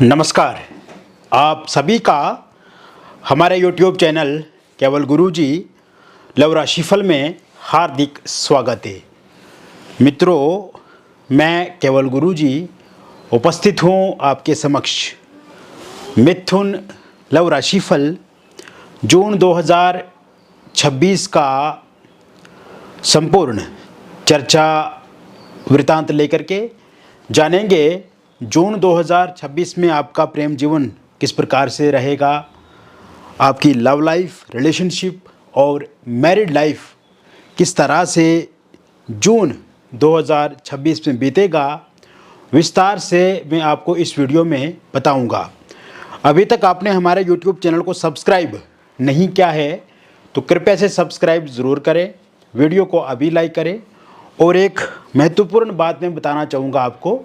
नमस्कार। आप सभी का हमारे YouTube चैनल केवल गुरुजी लव राशिफल में हार्दिक स्वागत है। मित्रों, मैं केवल गुरुजी उपस्थित हूँ आपके समक्ष। मिथुन लव राशिफल जून 2026 का संपूर्ण चर्चा वृतांत लेकर के जानेंगे। जून 2026 में आपका प्रेम जीवन किस प्रकार से रहेगा, आपकी लव लाइफ, रिलेशनशिप और मैरिड लाइफ किस तरह से जून 2026 में बीतेगा, विस्तार से मैं आपको इस वीडियो में बताऊंगा। अभी तक आपने हमारे YouTube चैनल को सब्सक्राइब नहीं किया है तो कृपया से सब्सक्राइब ज़रूर करें, वीडियो को अभी लाइक करें। और एक महत्वपूर्ण बात मैं बताना चाहूँगा आपको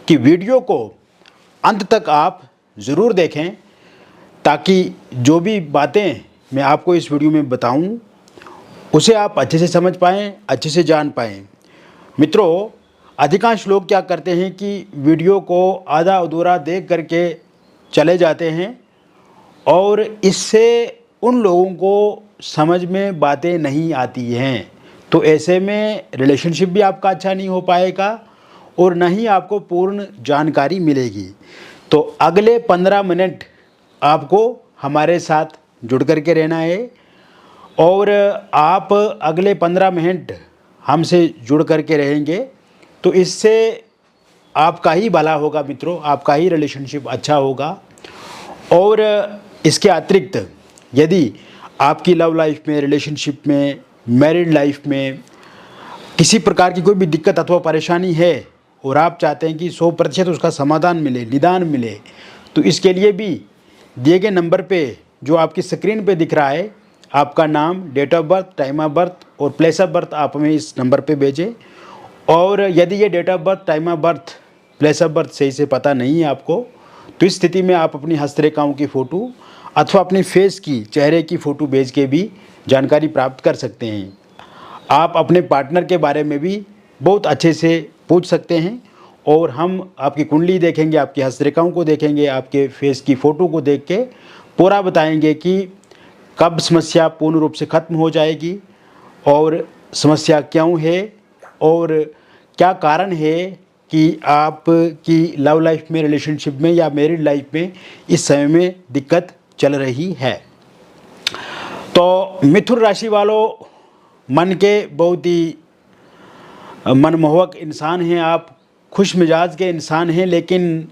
कि वीडियो को अंत तक आप ज़रूर देखें ताकि जो भी बातें मैं आपको इस वीडियो में बताऊं उसे आप अच्छे से समझ पाएँ, अच्छे से जान पाएँ। मित्रों, अधिकांश लोग क्या करते हैं कि वीडियो को आधा अधूरा देख करके चले जाते हैं और इससे उन लोगों को समझ में बातें नहीं आती हैं। तो ऐसे में रिलेशनशिप भी आपका अच्छा नहीं हो पाएगा और न ही आपको पूर्ण जानकारी मिलेगी। तो अगले 15 मिनट आपको हमारे साथ जुड़ करके रहना है और आप अगले 15 मिनट हमसे जुड़ करके रहेंगे तो इससे आपका ही भला होगा मित्रों, आपका ही रिलेशनशिप अच्छा होगा। और इसके अतिरिक्त यदि आपकी लव लाइफ में, रिलेशनशिप में, मैरिड लाइफ में किसी प्रकार की कोई भी दिक्कत अथवा परेशानी है और आप चाहते हैं कि 100% उसका समाधान मिले, निदान मिले, तो इसके लिए भी दिए गए नंबर पे जो आपकी स्क्रीन पे दिख रहा है, आपका नाम, date of birth, time of birth और प्लेस ऑफ बर्थ आप हमें इस नंबर पे भेजें। और यदि ये date of birth, time of birth, place of birth सही से पता नहीं है आपको, तो इस स्थिति में आप अपनी हस्तरेखाओं की फ़ोटो अथवा अपनी फेस की, चेहरे की फ़ोटो भेज के भी जानकारी प्राप्त कर सकते हैं। आप अपने पार्टनर के बारे में भी बहुत अच्छे से पूछ सकते हैं और हम आपकी कुंडली देखेंगे, आपकी हस्तरेखाओं को देखेंगे, आपके फेस की फ़ोटो को देख के पूरा बताएंगे कि कब समस्या पूर्ण रूप से ख़त्म हो जाएगी और समस्या क्यों है और क्या कारण है कि आपकी लव लाइफ में, रिलेशनशिप में या मैरिड लाइफ में इस समय में दिक्कत चल रही है। तो मिथुन राशि वालों, मन के बहुत ही मनमोहक इंसान हैं आप, खुश मिजाज के इंसान हैं, लेकिन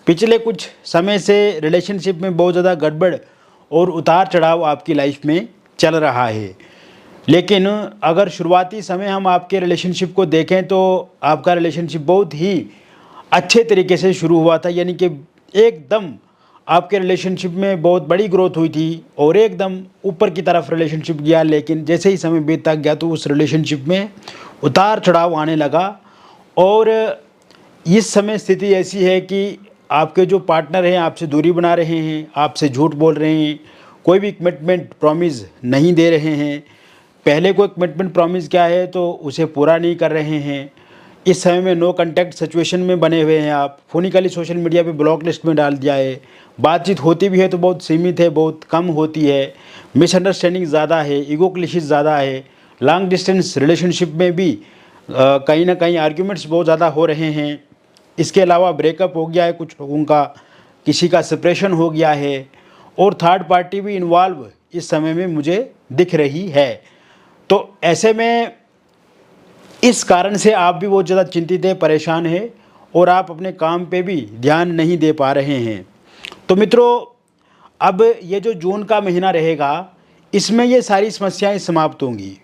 पिछले कुछ समय से रिलेशनशिप में बहुत ज़्यादा गड़बड़ और उतार चढ़ाव आपकी लाइफ में चल रहा है। लेकिन अगर शुरुआती समय हम आपके रिलेशनशिप को देखें तो आपका रिलेशनशिप बहुत ही अच्छे तरीके से शुरू हुआ था, यानी कि एकदम आपके रिलेशनशिप में बहुत बड़ी ग्रोथ हुई थी और एकदम ऊपर की तरफ रिलेशनशिप गया। लेकिन जैसे ही समय बीतता गया तो उस रिलेशनशिप में उतार चढ़ाव आने लगा और इस समय स्थिति ऐसी है कि आपके जो पार्टनर हैं आपसे दूरी बना रहे हैं, आपसे झूठ बोल रहे हैं, कोई भी कमिटमेंट प्रॉमिस नहीं दे रहे हैं। पहले कोई कमिटमेंट प्रॉमिस क्या है तो उसे पूरा नहीं कर रहे हैं। इस समय में नो कांटेक्ट सिचुएशन में बने हुए हैं आप, फोनिकली सोशल मीडिया पे ब्लॉक लिस्ट में डाल दिया है। बातचीत होती भी है तो बहुत सीमित है, बहुत कम होती है, मिसअंडरस्टैंडिंग ज़्यादा है, ईगो क्लैशेस ज़्यादा है। लॉन्ग डिस्टेंस रिलेशनशिप में भी कहीं ना कहीं आर्ग्यूमेंट्स बहुत ज़्यादा हो रहे हैं। इसके अलावा ब्रेकअप हो गया है कुछ लोगों का, किसी का सेपरेशन हो गया है और थर्ड पार्टी भी इन्वॉल्व इस समय में मुझे दिख रही है। तो ऐसे में इस कारण से आप भी बहुत ज़्यादा चिंतित हैं, परेशान हैं और आप अपने काम पे भी ध्यान नहीं दे पा रहे हैं। तो मित्रों, अब ये जो जून का महीना रहेगा इसमें ये सारी समस्याएं समाप्त होंगी।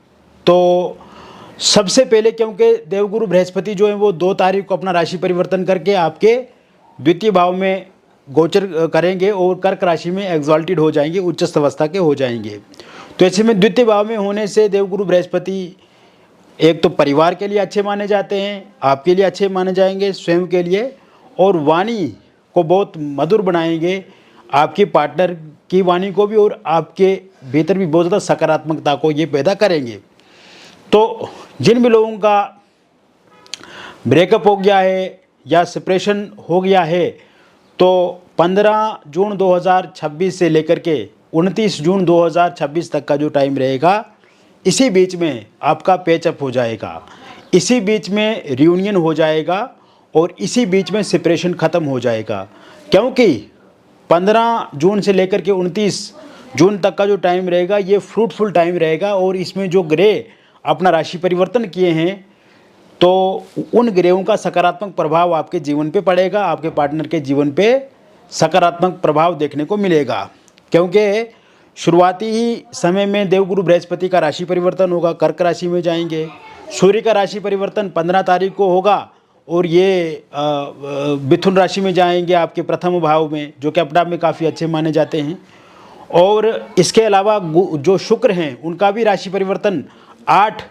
तो सबसे पहले क्योंकि देवगुरु बृहस्पति जो है वो 2 तारीख को अपना राशि परिवर्तन करके आपके द्वितीय भाव में गोचर करेंगे और कर्क राशि में एग्जॉल्टेड हो जाएंगे, उच्चस्थ अवस्था के हो जाएंगे। तो ऐसे में द्वितीय भाव में होने से देवगुरु बृहस्पति एक तो परिवार के लिए अच्छे माने जाते हैं, आपके लिए अच्छे माने जाएंगे, स्वयं के लिए, और वाणी को बहुत मधुर बनाएंगे, आपके पार्टनर की वाणी को भी, और आपके भीतर भी बहुत ज़्यादा सकारात्मकता को ये पैदा करेंगे। तो जिन भी लोगों का ब्रेकअप हो गया है या सेपरेशन हो गया है तो 15 जून 2026 से लेकर के 29 जून 2026 तक का जो टाइम रहेगा, इसी बीच में आपका पैचअप हो जाएगा, इसी बीच में रियूनियन हो जाएगा और इसी बीच में सेपरेशन ख़त्म हो जाएगा। क्योंकि 15 जून से लेकर के 29 जून तक का जो टाइम रहेगा ये फ्रूटफुल टाइम रहेगा और इसमें जो ग्रह अपना राशि परिवर्तन किए हैं तो उन ग्रहों का सकारात्मक प्रभाव आपके जीवन पे पड़ेगा, आपके पार्टनर के जीवन पे सकारात्मक प्रभाव देखने को मिलेगा। क्योंकि शुरुआती ही समय में देवगुरु बृहस्पति का राशि परिवर्तन होगा, कर्क राशि में जाएंगे। सूर्य का राशि परिवर्तन 15 तारीख को होगा और ये मिथुन राशि में जाएंगे आपके प्रथम भाव में, जो कि अपने आप में काफ़ी अच्छे माने जाते हैं। और इसके अलावा जो शुक्र हैं उनका भी राशि परिवर्तन 8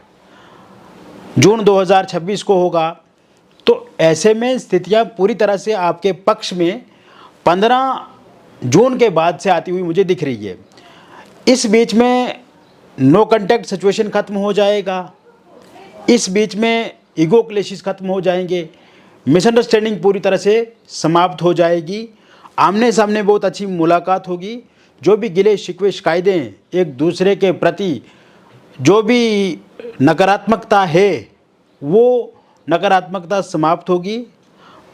जून 2026 को होगा। तो ऐसे में स्थितियां पूरी तरह से आपके पक्ष में 15 जून के बाद से आती हुई मुझे दिख रही है। इस बीच में नो कांटेक्ट सिचुएशन ख़त्म हो जाएगा, इस बीच में ईगो क्लेशेस ख़त्म हो जाएंगे, मिसअंडरस्टैंडिंग पूरी तरह से समाप्त हो जाएगी, आमने सामने बहुत अच्छी मुलाकात होगी। जो भी गिले शिकवे शिकायतें एक दूसरे के प्रति जो भी नकारात्मकता है वो नकारात्मकता समाप्त होगी।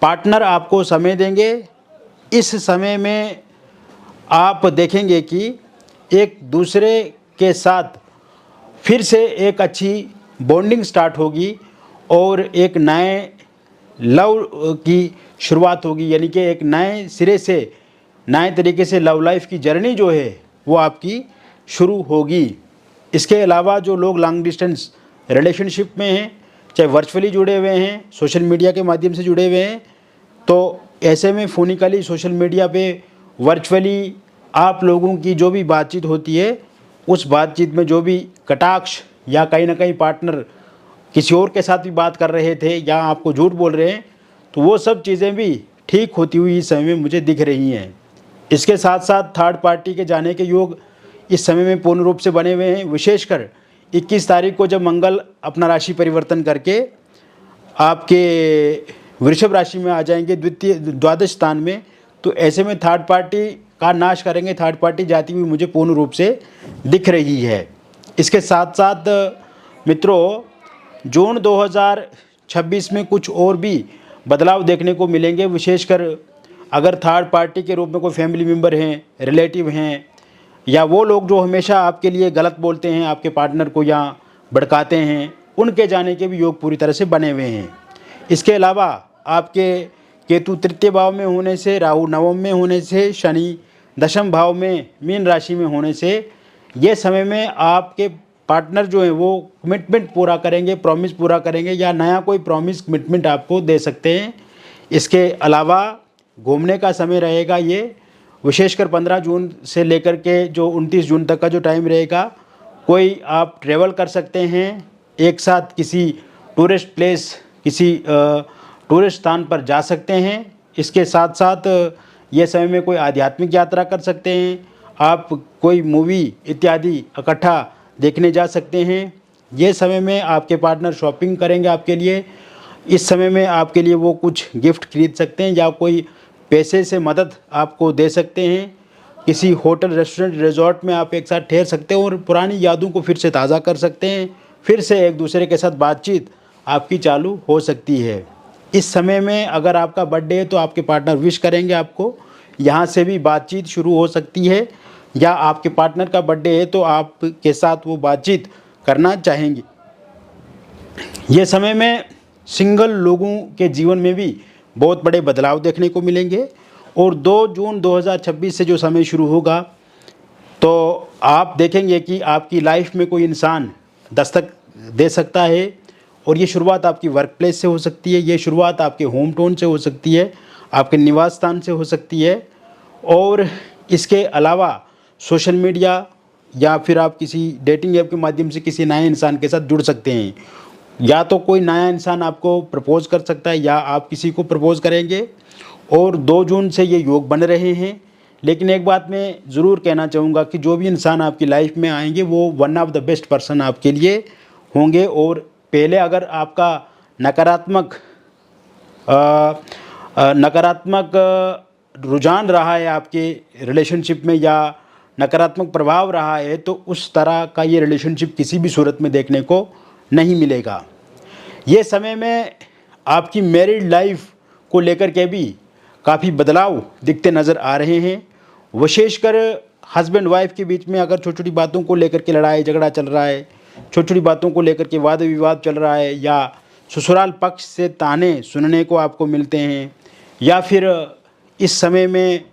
पार्टनर आपको समय देंगे, इस समय में आप देखेंगे कि एक दूसरे के साथ फिर से एक अच्छी बॉन्डिंग स्टार्ट होगी और एक नए लव की शुरुआत होगी, यानी कि एक नए सिरे से नए तरीके से लव लाइफ की जर्नी जो है वो आपकी शुरू होगी। इसके अलावा जो लोग लॉन्ग डिस्टेंस रिलेशनशिप में हैं, चाहे वर्चुअली जुड़े हुए हैं, सोशल मीडिया के माध्यम से जुड़े हुए हैं, तो ऐसे में फोनिकली सोशल मीडिया पे वर्चुअली आप लोगों की जो भी बातचीत होती है, उस बातचीत में जो भी कटाक्ष या कहीं ना कहीं पार्टनर किसी और के साथ भी बात कर रहे थे या आपको झूठ बोल रहे हैं, तो वो सब चीज़ें भी ठीक होती हुई इस समय में मुझे दिख रही हैं। इसके साथ साथ थर्ड पार्टी के जाने के योग इस समय में पूर्ण रूप से बने हुए हैं। विशेषकर 21 तारीख को जब मंगल अपना राशि परिवर्तन करके आपके वृषभ राशि में आ जाएंगे द्वादश स्थान में, तो ऐसे में थर्ड पार्टी का नाश करेंगे, थर्ड पार्टी जाती हुई मुझे पूर्ण रूप से दिख रही है। इसके साथ साथ मित्रों, जून 2026 में कुछ और भी बदलाव देखने को मिलेंगे। विशेषकर अगर थर्ड पार्टी के रूप में कोई फैमिली मेम्बर हैं, रिलेटिव हैं, या वो लोग जो हमेशा आपके लिए गलत बोलते हैं, आपके पार्टनर को या भड़काते हैं, उनके जाने के भी योग पूरी तरह से बने हुए हैं। इसके अलावा आपके केतु तृतीय भाव में होने से, राहु नवम में होने से, शनि दशम भाव में मीन राशि में होने से, ये समय में आपके पार्टनर जो है वो कमिटमेंट पूरा करेंगे, प्रॉमिस पूरा करेंगे या नया कोई प्रॉमिस कमिटमेंट आपको दे सकते हैं। इसके अलावा घूमने का समय रहेगा ये, विशेषकर 15 जून से लेकर के जो 29 जून तक का जो टाइम रहेगा, कोई आप ट्रेवल कर सकते हैं, एक साथ किसी टूरिस्ट प्लेस, किसी टूरिस्ट स्थान पर जा सकते हैं। इसके साथ साथ ये समय में कोई आध्यात्मिक यात्रा कर सकते हैं, आप कोई मूवी इत्यादि इकट्ठा देखने जा सकते हैं। ये समय में आपके पार्टनर शॉपिंग करेंगे आपके लिए, इस समय में आपके लिए वो कुछ गिफ्ट खरीद सकते हैं या कोई पैसे से मदद आपको दे सकते हैं। किसी होटल, रेस्टोरेंट, रिजॉर्ट में आप एक साथ ठहर सकते हैं और पुरानी यादों को फिर से ताज़ा कर सकते हैं। फिर से एक दूसरे के साथ बातचीत आपकी चालू हो सकती है। इस समय में अगर आपका बर्थडे है तो आपके पार्टनर विश करेंगे आपको, यहाँ से भी बातचीत शुरू हो सकती है, या आपके पार्टनर का बर्थडे है तो आपके साथ वो बातचीत करना चाहेंगे। ये समय में सिंगल लोगों के जीवन में भी बहुत बड़े बदलाव देखने को मिलेंगे। और 2 जून 2026 से जो समय शुरू होगा तो आप देखेंगे कि आपकी लाइफ में कोई इंसान दस्तक दे सकता है, और ये शुरुआत आपकी वर्क प्लेस से हो सकती है, ये शुरुआत आपके होम टाउन से हो सकती है, आपके निवास स्थान से हो सकती है। और इसके अलावा सोशल मीडिया या फिर आप किसी डेटिंग ऐप के माध्यम से किसी नए इंसान के साथ जुड़ सकते हैं, या तो कोई नया इंसान आपको प्रपोज़ कर सकता है या आप किसी को प्रपोज़ करेंगे। और 2 जून से ये योग बन रहे हैं। लेकिन एक बात मैं ज़रूर कहना चाहूँगा कि जो भी इंसान आपकी लाइफ में आएंगे वो one of the best person आपके लिए होंगे। और पहले अगर आपका नकारात्मक रुझान रहा है आपके रिलेशनशिप में या नकारात्मक प्रभाव रहा है, तो उस तरह का ये रिलेशनशिप किसी भी सूरत में देखने को नहीं मिलेगा। ये समय में आपकी मैरिड लाइफ को लेकर के भी काफ़ी बदलाव दिखते नज़र आ रहे हैं। विशेषकर हस्बैंड वाइफ के बीच में अगर छोटी छोटी बातों को लेकर के लड़ाई झगड़ा चल रहा है, छोटी छोटी बातों को लेकर के वाद विवाद चल रहा है, या ससुराल पक्ष से ताने सुनने को आपको मिलते हैं, या फिर इस समय में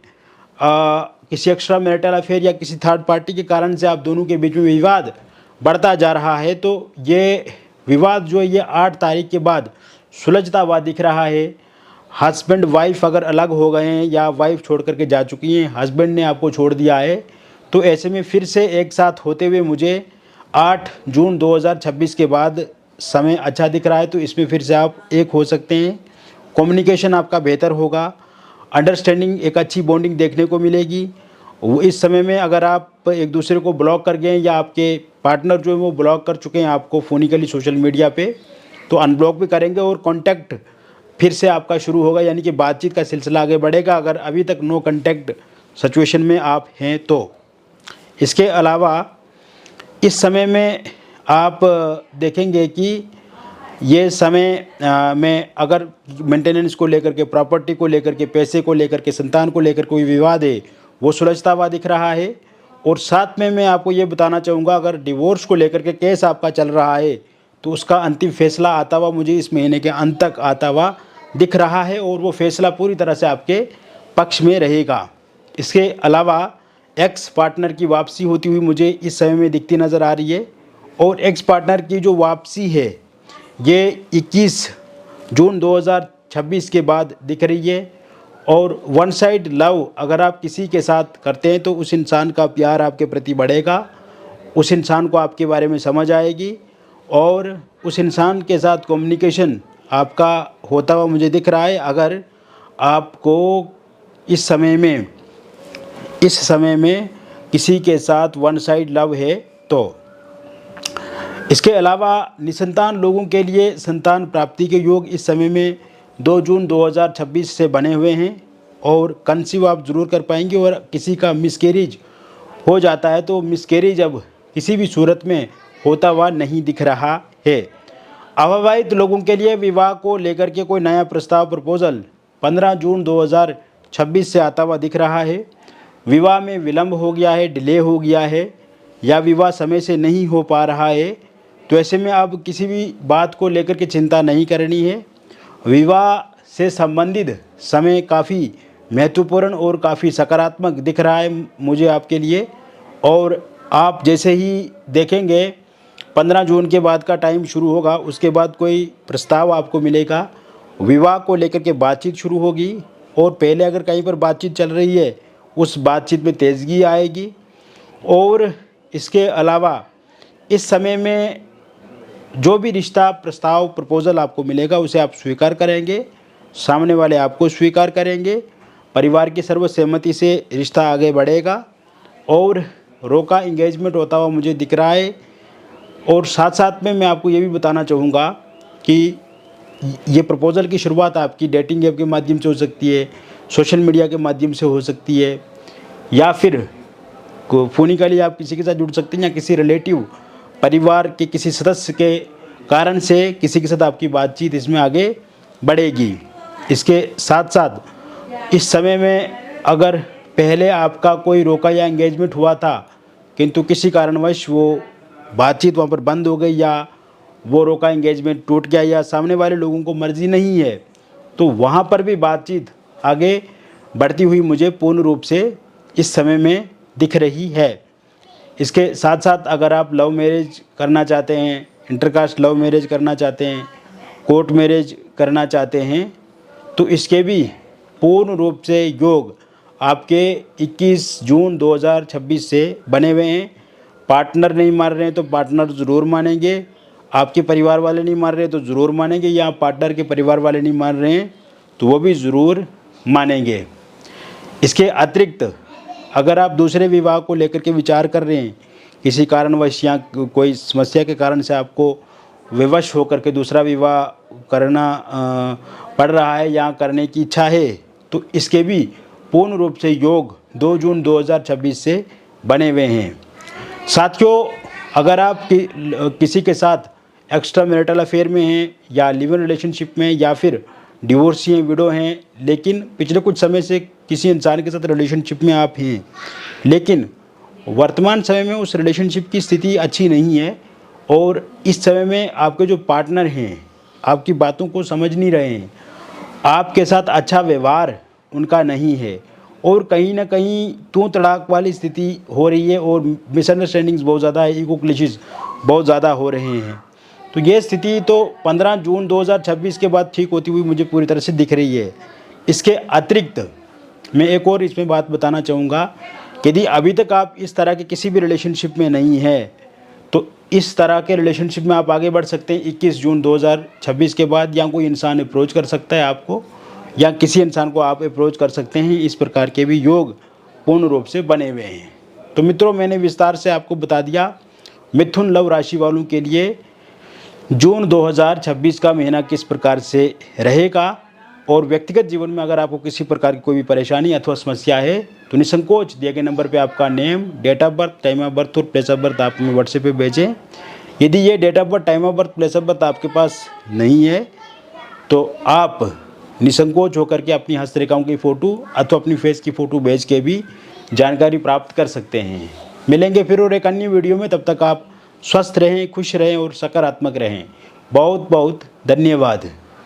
किसी एक्स्ट्रा मैरिटल अफेयर या किसी थर्ड पार्टी के कारण से आप दोनों के बीच में विवाद बढ़ता जा रहा है, तो ये विवाद जो है ये 8 तारीख के बाद सुलझता हुआ दिख रहा है। हस्बैंड वाइफ अगर अलग हो गए हैं या वाइफ छोड़ करके जा चुकी हैं, हस्बैंड ने आपको छोड़ दिया है, तो ऐसे में फिर से एक साथ होते हुए मुझे 8 जून 2026 के बाद समय अच्छा दिख रहा है। तो इसमें फिर से आप एक हो सकते हैं, कम्युनिकेशन आपका बेहतर होगा, अंडरस्टैंडिंग एक अच्छी बॉन्डिंग देखने को मिलेगी। वो इस समय में अगर आप एक दूसरे को ब्लॉक कर गए या आपके पार्टनर जो है वो ब्लॉक कर चुके हैं आपको फोनिकली सोशल मीडिया पे, तो अनब्लॉक भी करेंगे और कांटेक्ट फिर से आपका शुरू होगा, यानी कि बातचीत का सिलसिला आगे बढ़ेगा अगर अभी तक नो कांटेक्ट सिचुएशन में आप हैं तो। इसके अलावा इस समय में आप देखेंगे कि ये समय में अगर मेंटेनेंस को लेकर के, प्रॉपर्टी को लेकर के, पैसे को लेकर के, संतान को लेकर कोई विवाद है वो सुलझता हुआ दिख रहा है। और साथ में मैं आपको ये बताना चाहूँगा, अगर डिवोर्स को लेकर के केस आपका चल रहा है तो उसका अंतिम फैसला आता हुआ मुझे इस महीने के अंत तक आता हुआ दिख रहा है, और वो फैसला पूरी तरह से आपके पक्ष में रहेगा। इसके अलावा एक्स पार्टनर की वापसी होती हुई मुझे इस समय में दिखती नज़र आ रही है, और एक्स पार्टनर की जो वापसी है ये 21 जून 2026 के बाद दिख रही है। और वन साइड लव अगर आप किसी के साथ करते हैं तो उस इंसान का प्यार आपके प्रति बढ़ेगा, उस इंसान को आपके बारे में समझ आएगी, और उस इंसान के साथ कम्युनिकेशन आपका होता हुआ मुझे दिख रहा है। अगर आपको इस समय में किसी के साथ वन साइड लव है तो। इसके अलावा निसंतान लोगों के लिए संतान प्राप्ति के योग इस समय में 2 जून 2026 से बने हुए हैं, और कंसीव आप ज़रूर कर पाएंगे। और किसी का मिसकैरेज हो जाता है तो मिसकैरेज अब किसी भी सूरत में होता हुआ नहीं दिख रहा है। अविवाहित लोगों के लिए विवाह को लेकर के कोई नया प्रस्ताव प्रपोजल 15 जून 2026 से आता हुआ दिख रहा है। विवाह में विलंब हो गया है, डिले हो गया है, या विवाह समय से नहीं हो पा रहा है, तो ऐसे में अब किसी भी बात को लेकर के चिंता नहीं करनी है। विवाह से संबंधित समय काफ़ी महत्वपूर्ण और काफ़ी सकारात्मक दिख रहा है मुझे आपके लिए। और आप जैसे ही देखेंगे 15 जून के बाद का टाइम शुरू होगा, उसके बाद कोई प्रस्ताव आपको मिलेगा, विवाह को लेकर के बातचीत शुरू होगी, और पहले अगर कहीं पर बातचीत चल रही है उस बातचीत में तेज़गी आएगी। और इसके अलावा इस समय में जो भी रिश्ता प्रस्ताव प्रपोजल आपको मिलेगा उसे आप स्वीकार करेंगे, सामने वाले आपको स्वीकार करेंगे, परिवार की सर्वसहमति से रिश्ता आगे बढ़ेगा, और रोका इंगेजमेंट होता हुआ मुझे दिख रहा है। और साथ साथ में मैं आपको ये भी बताना चाहूँगा कि ये प्रपोज़ल की शुरुआत आपकी डेटिंग ऐप के माध्यम से हो सकती है, सोशल मीडिया के माध्यम से हो सकती है, या फिर फोनिकली आप किसी के साथ जुड़ सकते हैं, या किसी रिलेटिव परिवार के किसी सदस्य के कारण से किसी के साथ आपकी बातचीत इसमें आगे बढ़ेगी। इसके साथ साथ इस समय में अगर पहले आपका कोई रोका या एंगेजमेंट हुआ था किंतु किसी कारणवश वो बातचीत वहाँ पर बंद हो गई, या वो रोका एंगेजमेंट टूट गया, या सामने वाले लोगों को मर्ज़ी नहीं है, तो वहाँ पर भी बातचीत आगे बढ़ती हुई मुझे पूर्ण रूप से इस समय में दिख रही है। इसके साथ साथ अगर आप लव मैरिज करना चाहते हैं, इंटरकास्ट लव मैरिज करना चाहते हैं, कोर्ट मैरिज करना चाहते हैं, तो इसके भी पूर्ण रूप से योग आपके 21 जून 2026 से बने हुए हैं। पार्टनर नहीं मान रहे हैं तो पार्टनर ज़रूर मानेंगे, आपके परिवार वाले नहीं मान रहे तो ज़रूर मानेंगे, या पार्टनर के परिवार वाले नहीं मान रहे हैं तो वो भी ज़रूर मानेंगे। इसके अतिरिक्त अगर आप दूसरे विवाह को लेकर के विचार कर रहे हैं, किसी कारणवश या कोई समस्या के कारण से आपको विवश होकर के दूसरा विवाह करना पड़ रहा है या करने की इच्छा है, तो इसके भी पूर्ण रूप से योग 2 जून 2026 से बने हुए हैं। साथियों, अगर आप किसी के साथ एक्स्ट्रा मैरिटल अफेयर में हैं या लिव इन रिलेशनशिप में या फिर डिवोर्सी हैं, विडो हैं, लेकिन पिछले कुछ समय से किसी इंसान के साथ रिलेशनशिप में आप हैं, लेकिन वर्तमान समय में उस रिलेशनशिप की स्थिति अच्छी नहीं है और इस समय में आपके जो पार्टनर हैं आपकी बातों को समझ नहीं रहे हैं, आपके साथ अच्छा व्यवहार उनका नहीं है और कहीं ना कहीं तू तड़ाक वाली स्थिति हो रही है और मिसअंडरस्टैंडिंग्स बहुत ज़्यादा है, ईगो क्लैशेस बहुत ज़्यादा हो रहे हैं। तो ये स्थिति तो 15 जून 2026 के बाद ठीक होती हुई मुझे पूरी तरह से दिख रही है। इसके अतिरिक्त मैं एक और इसमें बात बताना चाहूँगा कि यदि अभी तक आप इस तरह के किसी भी रिलेशनशिप में नहीं है तो इस तरह के रिलेशनशिप में आप आगे बढ़ सकते हैं 21 जून 2026 के बाद, या कोई इंसान अप्रोच कर सकता है आपको या किसी इंसान को आप अप्रोच कर सकते हैं। इस प्रकार के भी योग पूर्ण रूप से बने हुए हैं। तो मित्रों, मैंने विस्तार से आपको बता दिया मिथुन लव राशि वालों के लिए जून 2026 का महीना किस प्रकार से रहेगा, और व्यक्तिगत जीवन में अगर आपको किसी प्रकार की कोई भी परेशानी अथवा समस्या है तो निसंकोच दिए गए नंबर पे आपका name, date of birth, time of birth और प्लेस ऑफ बर्थ आप हमें व्हाट्सएप पे भेजें। यदि ये date of birth, time of birth, place of birth आपके पास नहीं है तो आप निसंकोच होकर के अपनी हस्तरेखाओं की फ़ोटो अथवा अपनी फेस की फ़ोटो भेज के भी जानकारी प्राप्त कर सकते हैं। मिलेंगे फिर और एक अन्य वीडियो में, तब तक आप स्वस्थ रहें, खुश रहें और सकारात्मक रहें। बहुत बहुत धन्यवाद।